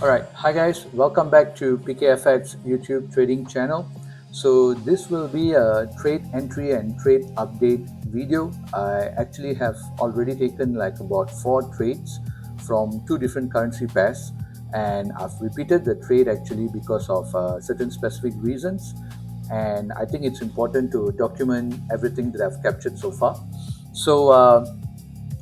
Alright, hi guys, welcome back to PKFX YouTube trading channel. So this will be a trade entry and trade update video. I actually have already taken like about 4 trades from 2 different currency pairs, and I've repeated the trade actually because of certain specific reasons, and I think it's important to document everything that I've captured so far. So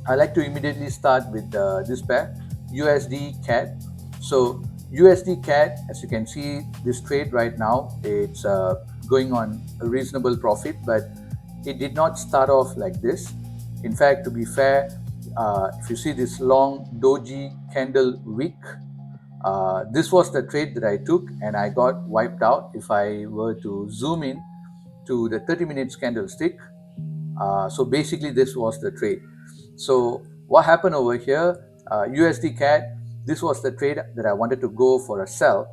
I like to immediately start with this pair, USD CAD. So USD CAD, as you can see, this trade right now, it's going on a reasonable profit, but it did not start off like this. In fact, to be fair, if you see this long doji candle wick, this was the trade that I took and I got wiped out. If I were to zoom in to the 30 minutes candlestick, so basically this was the trade. So what happened over here, USD CAD, this was the trade that I wanted to go for a sell.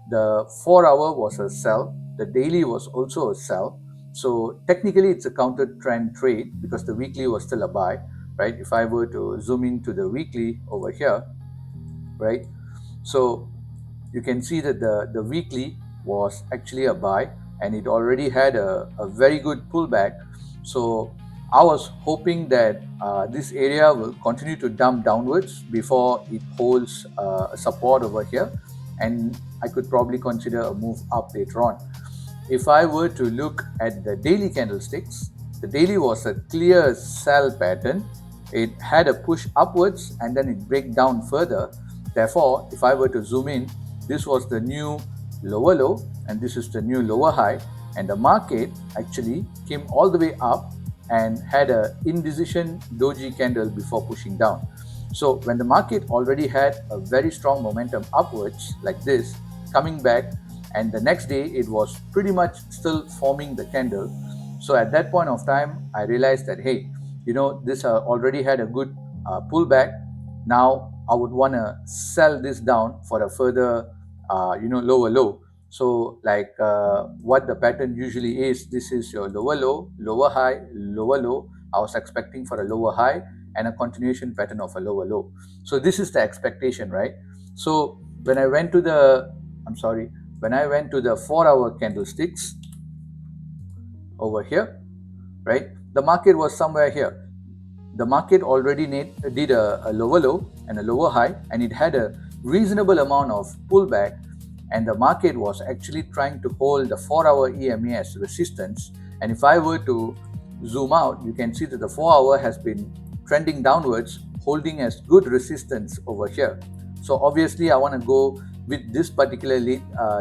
The 4-hour was a sell, the daily was also a sell. So technically it's a counter trend trade because the weekly was still a buy, right? If I were to zoom into the weekly over here, right? So you can see that the weekly was actually a buy and it already had a very good pullback. So I was hoping that this area will continue to dump downwards before it holds a support over here, and I could probably consider a move up later on. If I were to look at the daily candlesticks, the daily was a clear sell pattern. It had a push upwards and then it break down further. Therefore, if I were to zoom in, this was the new lower low and this is the new lower high, and the market actually came all the way up and had a indecision doji candle before pushing down. So when the market already had a very strong momentum upwards like this, coming back, and the next day it was pretty much still forming the candle. So at that point of time, I realized that, hey, this already had a good pullback. Now I would want to sell this down for a further lower low. So like what the pattern usually is, this is your lower low, lower high, lower low. I was expecting for a lower high and a continuation pattern of a lower low. So this is the expectation, right? So when I went to the 4-hour candlesticks over here, right, the market was somewhere here. The market already did a lower low and a lower high, and it had a reasonable amount of pullback, and the market was actually trying to hold the 4-hour EMA as resistance. And if I were to zoom out, you can see that the 4-hour has been trending downwards, holding as good resistance over here. So obviously I want to go with this particular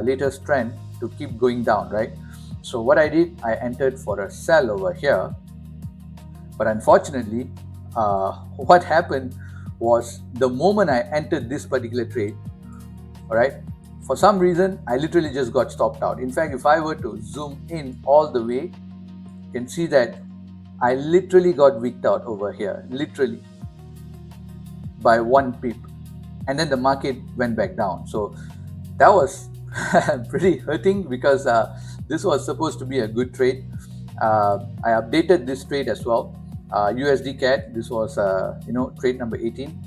latest trend to keep going down, right? So what I did, I entered for a sell over here, but unfortunately, what happened was the moment I entered this particular trade, all right, for some reason, I literally just got stopped out. In fact, if I were to zoom in all the way, you can see that I literally got wicked out over here, literally by 1 pip. And then the market went back down. So that was pretty hurting because this was supposed to be a good trade. I updated this trade as well. USD CAD, this was trade number 18.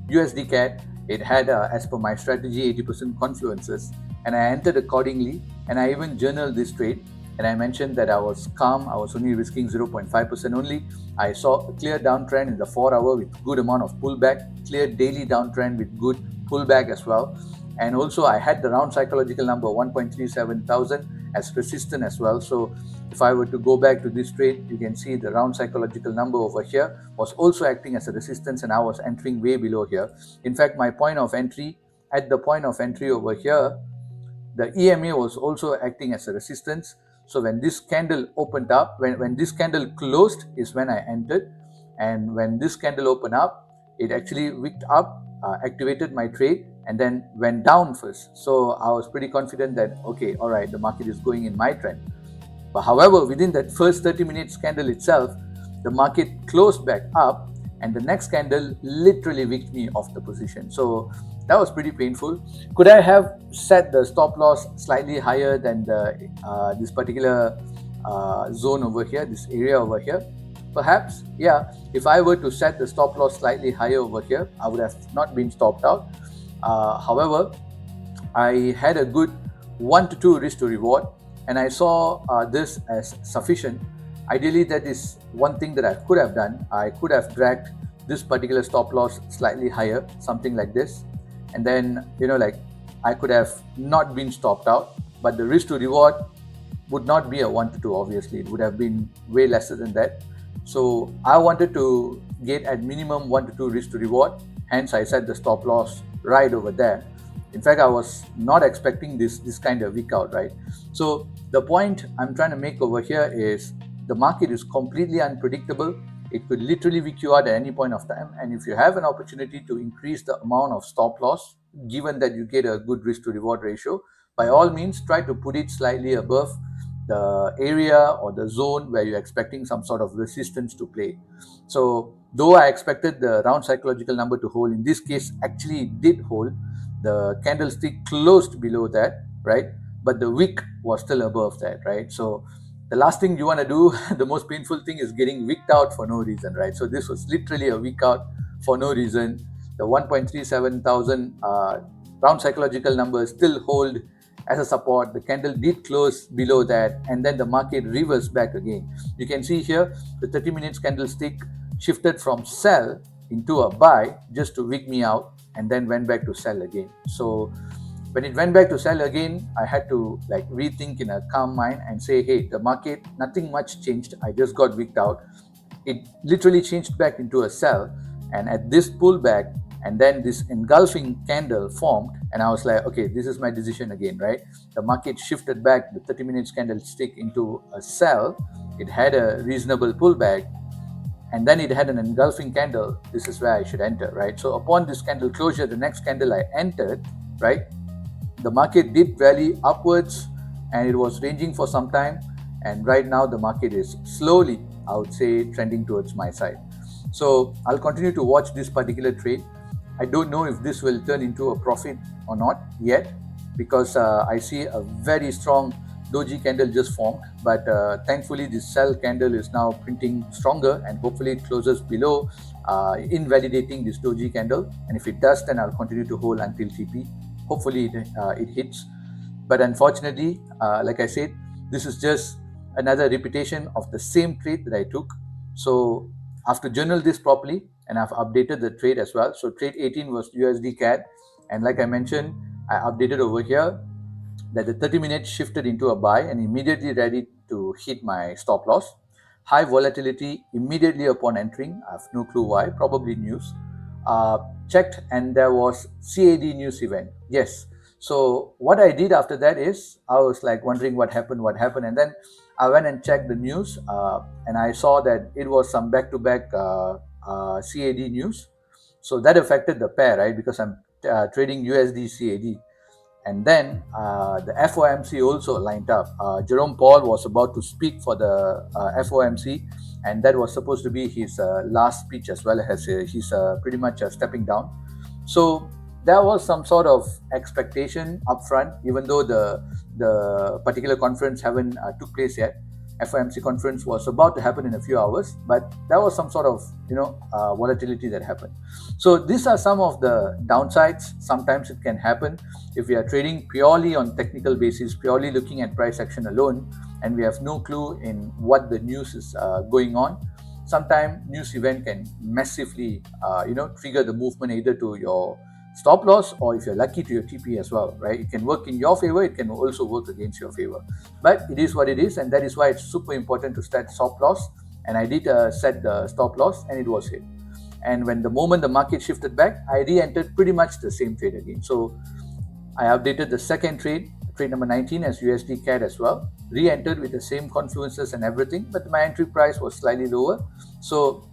USD CAD, it had as per my strategy 80% confluences, and I entered accordingly, and I even journaled this trade, and I mentioned that I was calm. I was only risking 0.5% only. I saw a clear downtrend in the 4-hour with good amount of pullback, clear daily downtrend with good pullback as well. And also I had the round psychological number 1.37 thousand as resistance as well. So if I were to go back to this trade, you can see the round psychological number over here was also acting as a resistance, and I was entering way below here. In fact, my point of entry, at the point of entry over here, the EMA was also acting as a resistance. So when this candle opened up, when this candle closed is when I entered, and when this candle opened up, it actually wicked up, activated my trade, and then went down first. So I was pretty confident that, okay, all right, the market is going in my trend. But however, within that first 30 minutes candle itself, the market closed back up, and the next candle literally wicked me off the position. So that was pretty painful. Could I have set the stop loss slightly higher than this particular zone over here, this area over here? Perhaps, yeah. If I were to set the stop loss slightly higher over here, I would have not been stopped out. However, I had a good 1 to 2 risk to reward, and I saw this as sufficient. Ideally, that is one thing that I could have done. I could have dragged this particular stop loss slightly higher, something like this, and then like I could have not been stopped out, but the risk to reward would not be a 1 to 2. Obviously, it would have been way lesser than that. So I wanted to get at minimum 1 to 2 risk to reward, hence I set the stop loss right over there. In fact, I was not expecting this kind of week out, right? So the point I'm trying to make over here is the market is completely unpredictable. It could literally week you out at any point of time, and if you have an opportunity to increase the amount of stop loss, given that you get a good risk to reward ratio, by all means try to put it slightly above the area or the zone where you're expecting some sort of resistance to play. So though I expected the round psychological number to hold, in this case actually it did hold. The candlestick closed below that, right? But the wick was still above that, right? So the last thing you want to do, the most painful thing, is getting wicked out for no reason, right? So this was literally a wick out for no reason. The 1.37 thousand round psychological number still hold as a support. The candle did close below that, and then the market reversed back again. You can see here the 30 minutes candlestick shifted from sell into a buy just to wig me out, and then went back to sell again. So when it went back to sell again, I had to like rethink in a calm mind and say, hey, the market, nothing much changed. I just got wigged out. It literally changed back into a sell, and at this pullback, and then this engulfing candle formed, and I was like, okay, this is my decision again, right? The market shifted back the 30 minutes candlestick into a sell. It had a reasonable pullback, and then it had an engulfing candle. This is where I should enter, right? So upon this candle closure, the next candle I entered, right, the market did rally upwards, and it was ranging for some time, and right now the market is slowly, I would say, trending towards my side. So I'll continue to watch this particular trade. I don't know if this will turn into a profit or not yet, because I see a very strong doji candle just formed, but thankfully this sell candle is now printing stronger, and hopefully it closes below, invalidating this doji candle. And if it does, then I'll continue to hold until TP. Hopefully it hits. But unfortunately, like I said, this is just another repetition of the same trade that I took. So I have to journal this properly, and I've updated the trade as well. So trade 18 was USDCAD, and like I mentioned, I updated over here that the 30 minutes shifted into a buy and immediately ready to hit my stop loss. High volatility immediately upon entering. I have no clue why, probably news. Checked, and there was CAD news event. Yes. So what I did after that is I was like wondering what happened, and then I went and checked the news, and I saw that it was some back-to-back CAD news. So that affected the pair, right? Because I'm trading USDCAD. And then the FOMC also lined up. Jerome Powell was about to speak for the FOMC, and that was supposed to be his last speech as well, as he's pretty much stepping down. So there was some sort of expectation upfront, even though the particular conference haven't took place yet. FOMC conference was about to happen in a few hours, but there was some sort of volatility that happened. So these are some of the downsides. Sometimes it can happen if we are trading purely on technical basis, purely looking at price action alone, and we have no clue in what the news is going on. Sometimes news event can massively trigger the movement either to your stop loss, or if you're lucky, to your TP as well, right? It can work in your favor, it can also work against your favor, but it is what it is, and that is why it's super important to set stop loss. And I did set the stop loss, and it was hit. And when the moment the market shifted back, I re-entered pretty much the same trade again. So I updated the second trade number 19 as USDCAD as well, re-entered with the same confluences and everything, but my entry price was slightly lower. So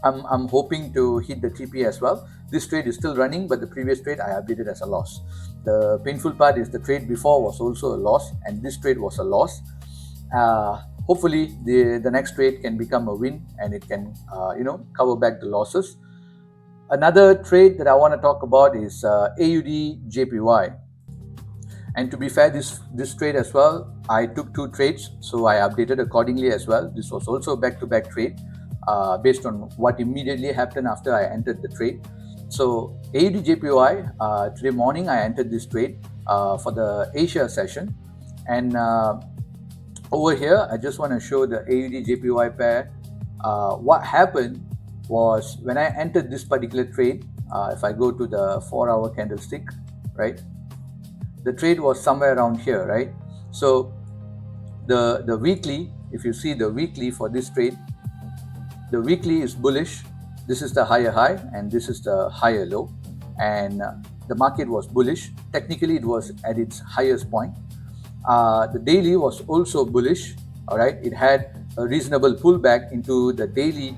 I'm hoping to hit the TP as well. This trade is still running, but the previous trade I updated as a loss. The painful part is the trade before was also a loss, and this trade was a loss. Hopefully the next trade can become a win, and it can cover back the losses. Another trade that I want to talk about is AUDJPY. And to be fair, this trade as well, I took two trades, so I updated accordingly as well. This was also a back-to-back trade based on what immediately happened after I entered the trade. So AUDJPY, today morning I entered this trade. for the Asia session. And over here, I just want to show the AUD-JPY pair. What happened was when I entered this particular trade, if I go to the 4-hour candlestick, right, the trade was somewhere around here, right? So the weekly, if you see the weekly for this trade, the weekly is bullish. This is the higher high and this is the higher low, and the market was bullish. Technically it was at its highest point. The daily was also bullish. All right, it had a reasonable pullback into the daily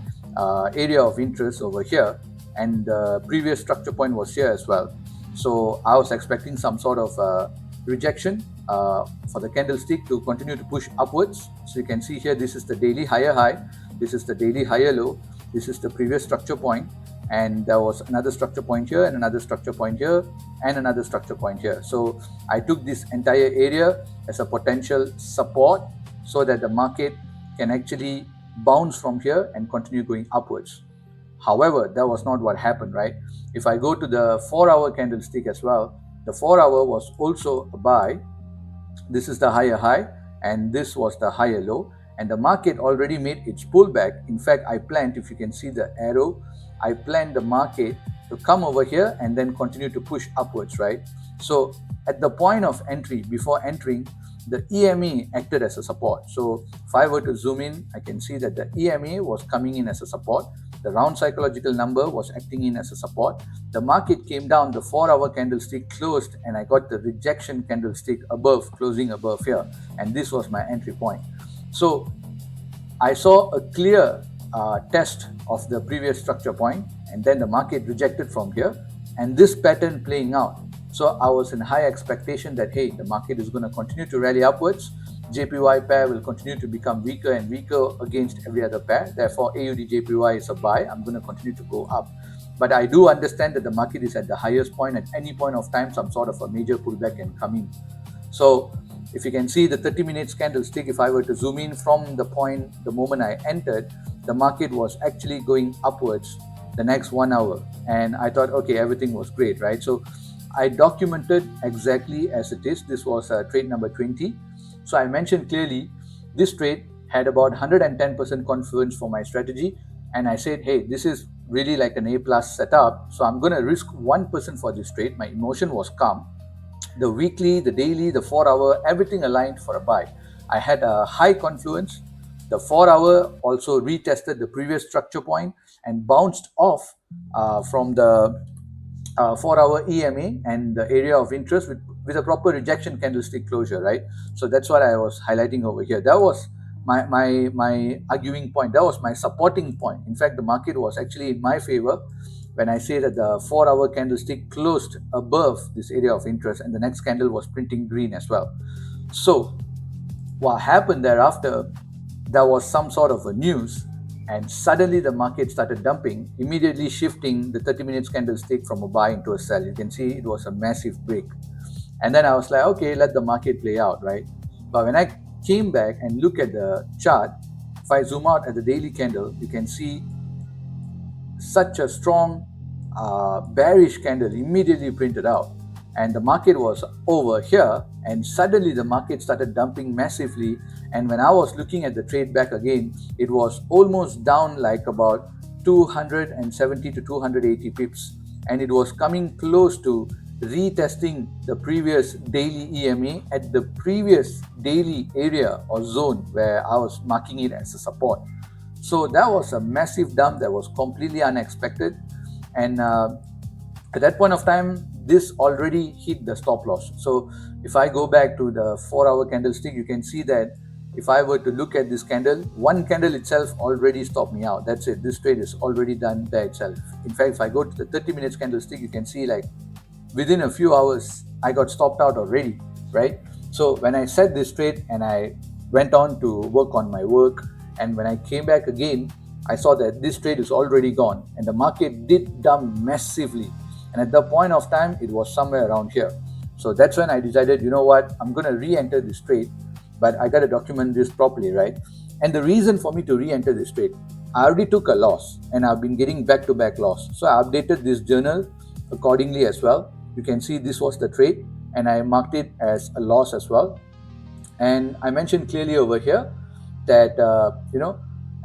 area of interest over here, and the previous structure point was here as well. So I was expecting some sort of rejection for the candlestick to continue to push upwards. So you can see here, this is the daily higher high, this is the daily higher low, this is the previous structure point, and there was another structure point here and another structure point here and another structure point here. So I took this entire area as a potential support so that the market can actually bounce from here and continue going upwards. However, that was not what happened, right? If I go to the 4-hour candlestick as well, the 4-hour was also a buy. This is the higher high and this was the higher low, and the market already made its pullback. In fact, I planned, if you can see the arrow, I planned the market to come over here and then continue to push upwards, right? So at the point of entry, before entering, the EMA acted as a support. So if I were to zoom in, I can see that the EMA was coming in as a support. The round psychological number was acting in as a support. The market came down, the 4-hour candlestick closed, and I got the rejection candlestick above, closing above here. And this was my entry point. So I saw a clear test of the previous structure point, and then the market rejected from here, and this pattern playing out. So I was in high expectation that, hey, the market is going to continue to rally upwards. JPY pair will continue to become weaker and weaker against every other pair. Therefore, AUD-JPY is a buy. I'm going to continue to go up. But I do understand that the market is at the highest point. At any point of time, some sort of a major pullback can come in. So if you can see the 30 minutes candlestick, if I were to zoom in from the point, the moment I entered, the market was actually going upwards the next 1 hour. And I thought, okay, everything was great, right? So I documented exactly as it is. This was trade number 20. So I mentioned clearly this trade had about 110% confidence for my strategy. And I said, hey, this is really like an A+ setup. So I'm going to risk 1% for this trade. My emotion was calm. The weekly, the daily, the 4-hour, everything aligned for a buy. I had a high confluence. The 4-hour also retested the previous structure point and bounced off from the 4-hour EMA and the area of interest with a proper rejection candlestick closure, right? So that's what I was highlighting over here. That was my arguing point. That was my supporting point. In fact, the market was actually in my favor when I say that the 4-hour candlestick closed above this area of interest and the next candle was printing green as well. So what happened thereafter, there was some sort of a news, and suddenly the market started dumping, immediately shifting the 30 minutes candlestick from a buy into a sell. You can see it was a massive break. And then I was like, okay, let the market play out, right? But when I came back and look at the chart, if I zoom out at the daily candle, you can see such a strong bearish candle immediately printed out. And the market was over here, and suddenly the market started dumping massively. And when I was looking at the trade back again, it was almost down like about 270 to 280 pips, and it was coming close to retesting the previous daily EMA at the previous daily area or zone where I was marking it as a support. So that was a massive dump that was completely unexpected. And at that point of time, this already hit the stop loss. So if I go back to the 4-hour candlestick, you can see that if I were to look at this candle, one candle itself already stopped me out. That's it. This trade is already done by itself. In fact, if I go to the 30 minutes candlestick, you can see like within a few hours, I got stopped out already, right? So when I set this trade and I went on to work on my work, and when I came back again, I saw that this trade is already gone and the market did dump massively. And at the point of time, it was somewhere around here. So that's when I decided, you know what, I'm going to re-enter this trade, but I got to document this properly, right? And the reason for me to re-enter this trade, I already took a loss and I've been getting back-to-back loss. So I updated this journal accordingly as well. You can see this was the trade. and I marked it as a loss as well. And I mentioned clearly over here that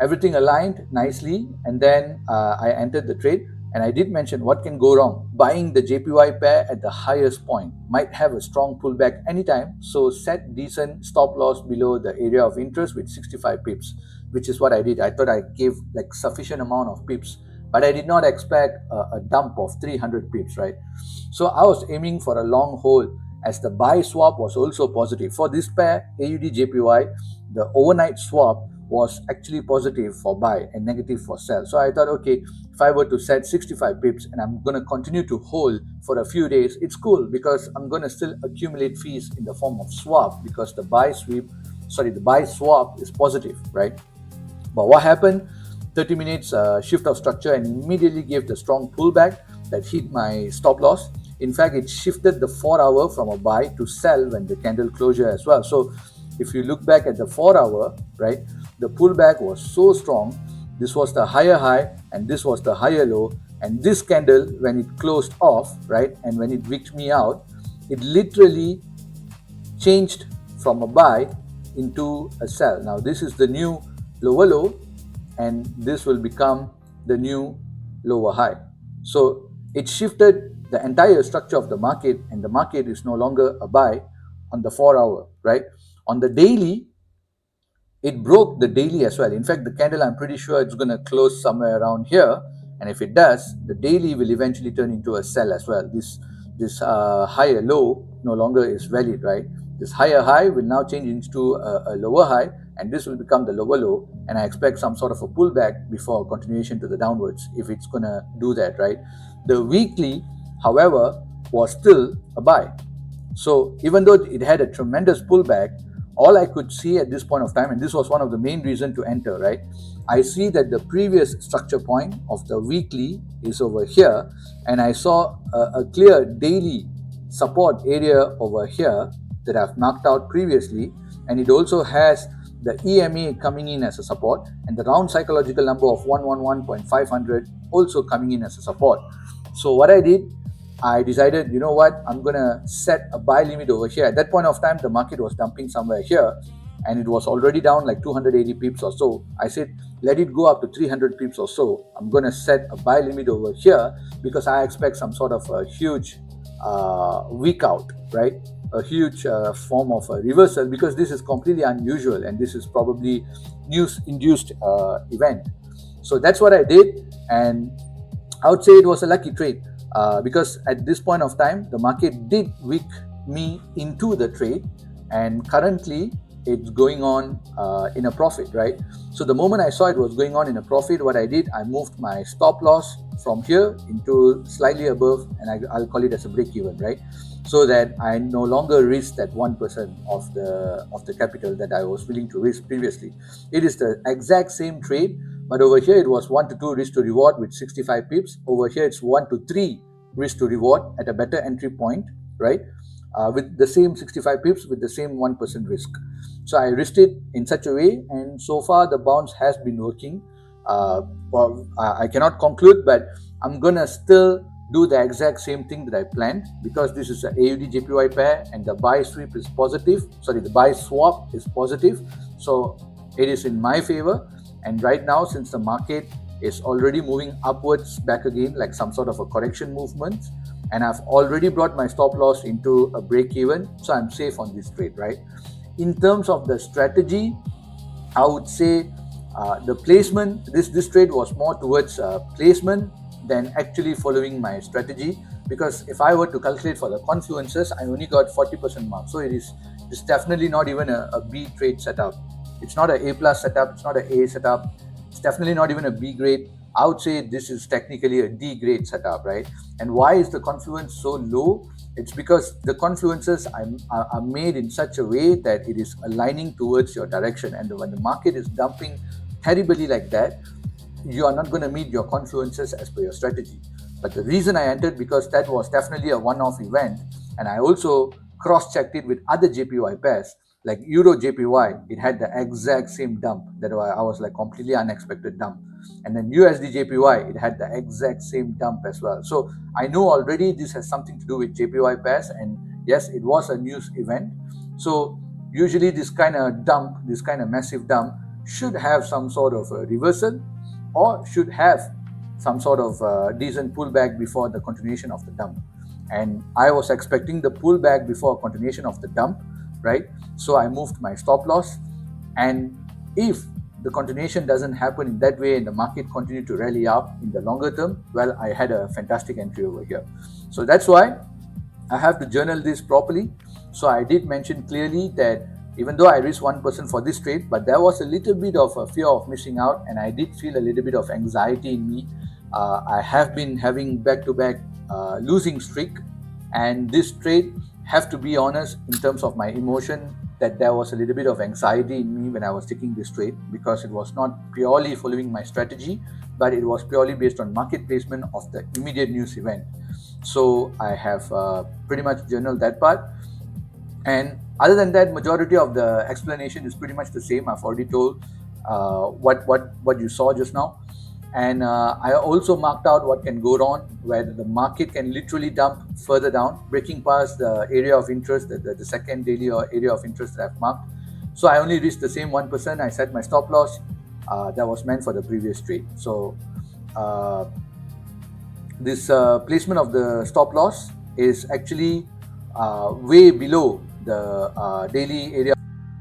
everything aligned nicely, and then I entered the trade. And I did mention what can go wrong. Buying the JPY pair at the highest point might have a strong pullback anytime, so set decent stop loss below the area of interest with 65 pips, which is what I did. I thought I gave like sufficient amount of pips, but I did not expect a dump of 300 pips, right? So I was aiming for a long hold, as the buy swap was also positive. For this pair, AUDJPY, the overnight swap was actually positive for buy and negative for sell. So I thought, okay, if I were to set 65 pips and I'm going to continue to hold for a few days, it's cool because I'm going to still accumulate fees in the form of swap, because the buy swap is positive, right? But what happened? 30 minutes shift of structure and immediately gave the strong pullback that hit my stop loss. In fact, it shifted the 4 hour from a buy to sell when the candle closure as well. So if you look back at the 4 hour, right, the pullback was so strong. This was the higher high and this was the higher low. And this candle, when it closed off, right, and when it wicked me out, it literally changed from a buy into a sell. Now this is the new lower low, and this will become the new lower high. So it shifted the entire structure of the market, and the market is no longer a buy on the 4 hour, right? On the daily, it broke the daily as well. In fact, the candle, I'm pretty sure it's going to close somewhere around here, and if it does, the daily will eventually turn into a sell as well. This higher low no longer is valid, right? This higher high will now change into a lower high, and this will become the lower low, and I expect some sort of a pullback before continuation to the downwards, if it's going to do that, right? The weekly, however, was still a buy. So even though it had a tremendous pullback, all I could see at this point of time, and this was one of the main reasons to enter, right? I see that the previous structure point of the weekly is over here, and I saw a clear daily support area over here that I've marked out previously, and it also has the EMA coming in as a support, and the round psychological number of 111.500 also coming in as a support. So what I did, I decided, you know what, I'm going to set a buy limit over here. At that point of time, the market was dumping somewhere here, and it was already down like 280 pips or so. I said, let it go up to 300 pips or so. I'm going to set a buy limit over here because I expect some sort of a huge week out, right? A huge form of a reversal, because this is completely unusual and this is probably news-induced event. So that's what I did, and I would say it was a lucky trade. Because at this point of time, the market did wick me into the trade, and currently it's going on in a profit, right? So the moment I saw it was going on in a profit, what I did, I moved my stop loss from here into slightly above, and I'll call it as a break even, right? So that I no longer risk that 1% of the capital that I was willing to risk previously. It is the exact same trade, but over here it was 1 to 2 risk to reward with 65 pips. Over here it's 1 to 3 risk to reward at a better entry point, right? With the same 65 pips, with the same 1% risk. So I risked it in such a way, and so far the bounce has been working. I cannot conclude, but I'm gonna still do the exact same thing that I planned, because this is a AUD-JPY pair and the buy sweep is positive. Sorry, the buy swap is positive. So it is in my favor. And right now, since the market is already moving upwards back again, like some sort of a correction movement, and I've already brought my stop loss into a break even, so I'm safe on this trade, right? In terms of the strategy, I would say the placement, this trade was more towards placement than actually following my strategy, because if I were to calculate for the confluences, I only got 40% mark. So it's definitely not even a B trade setup. It's not an A plus setup, it's not an A setup, it's definitely not even a B grade. I would say this is technically a D grade setup, right? And why is the confluence so low? It's because the confluences are made in such a way that it is aligning towards your direction, and when the market is dumping terribly like that, you are not going to meet your confluences as per your strategy. But the reason I entered, because that was definitely a one-off event, and I also cross-checked it with other JPY pairs like Euro JPY. It had the exact same dump that I was like completely unexpected dump, and then USD JPY, it had the exact same dump as well. So I know already this has something to do with JPY pairs, and Yes, it was a news event. So usually this kind of dump, this kind of massive dump should have some sort of a reversal, or should have some sort of decent pullback before the continuation of the dump. And I was expecting the pullback before continuation of the dump, right? So I moved my stop loss. And if the continuation doesn't happen in that way and the market continue to rally up in the longer term, well, I had a fantastic entry over here. So that's why I have to journal this properly. So I did mention clearly that even though I risked 1% for this trade, but there was a little bit of a fear of missing out, and I did feel a little bit of anxiety in me. I have been having back-to-back losing streak, and this trade, have to be honest, in terms of my emotion, that there was a little bit of anxiety in me when I was taking this trade, because it was not purely following my strategy, but it was purely based on market placement of the immediate news event. So I have pretty much journaled that part. And other than that, majority of the explanation is pretty much the same. I've already told what you saw just now. And I also marked out what can go wrong, where the market can literally dump further down, breaking past the area of interest, the second daily or area of interest that I've marked. So I only reached the same 1%. I set my stop loss that was meant for the previous trade. So this placement of the stop loss is actually way below the daily area.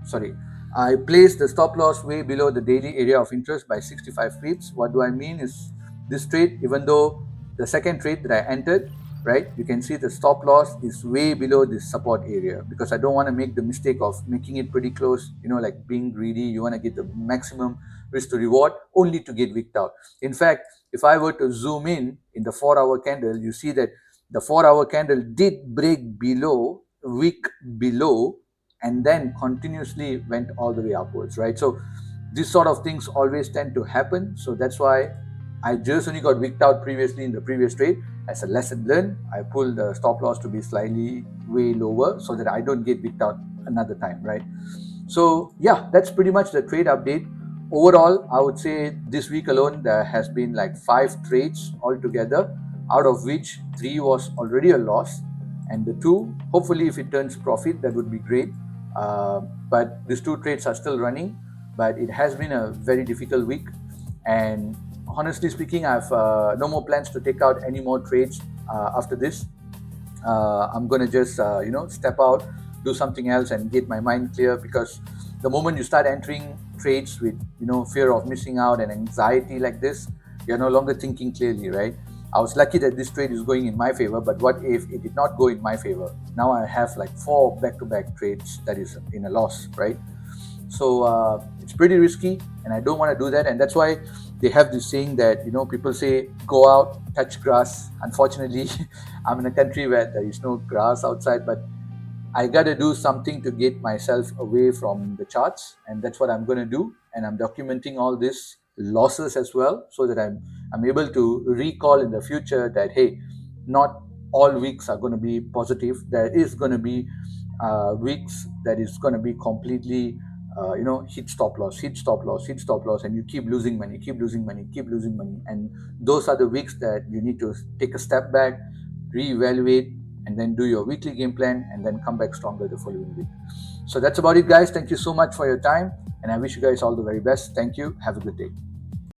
Sorry, I placed the stop loss way below the daily area of interest by 65 pips. What do I mean is, this trade, even though the second trade that I entered, right, you can see the stop loss is way below this support area, because I don't want to make the mistake of making it pretty close, like being greedy. You want to get the maximum risk to reward only to get wicked out. In fact, if I were to zoom in the 4-hour candle, you see that the 4-hour candle did break below, wick below, and then continuously went all the way upwards, right? So these sort of things always tend to happen. So that's why I just only got wicked out previously in the previous trade. As a lesson learned, I pulled the stop loss to be slightly way lower so that I don't get wicked out another time, right? So yeah, that's pretty much the trade update. Overall, I would say this week alone there has been like 5 trades altogether, out of which 3 was already a loss, and the 2, hopefully if it turns profit, that would be great. But these 2 trades are still running, but it has been a very difficult week. And honestly speaking, I have no more plans to take out any more trades after this. I'm gonna just step out, do something else, and get my mind clear, because the moment you start entering trades with fear of missing out and anxiety like this, you're no longer thinking clearly, right? I was lucky that this trade is going in my favor, but what if it did not go in my favor? Now I have like 4 back-to-back trades that is in a loss, right? So it's pretty risky, and I don't want to do that. And that's why they have this saying that people say, go out, touch grass. Unfortunately, I'm in a country where there is no grass outside, but I gotta do something to get myself away from the charts, and that's what I'm gonna do. And I'm documenting all these losses as well, so that I'm able to recall in the future that, hey, not all weeks are going to be positive. There is going to be weeks that is going to be completely hit stop loss, hit stop loss, hit stop loss, and you keep losing money, keep losing money, keep losing money. And those are the weeks that you need to take a step back, reevaluate, and then do your weekly game plan, and then come back stronger the following week. So that's about it, guys. Thank you so much for your time, and I wish you guys all the very best. Thank you. Have a good day.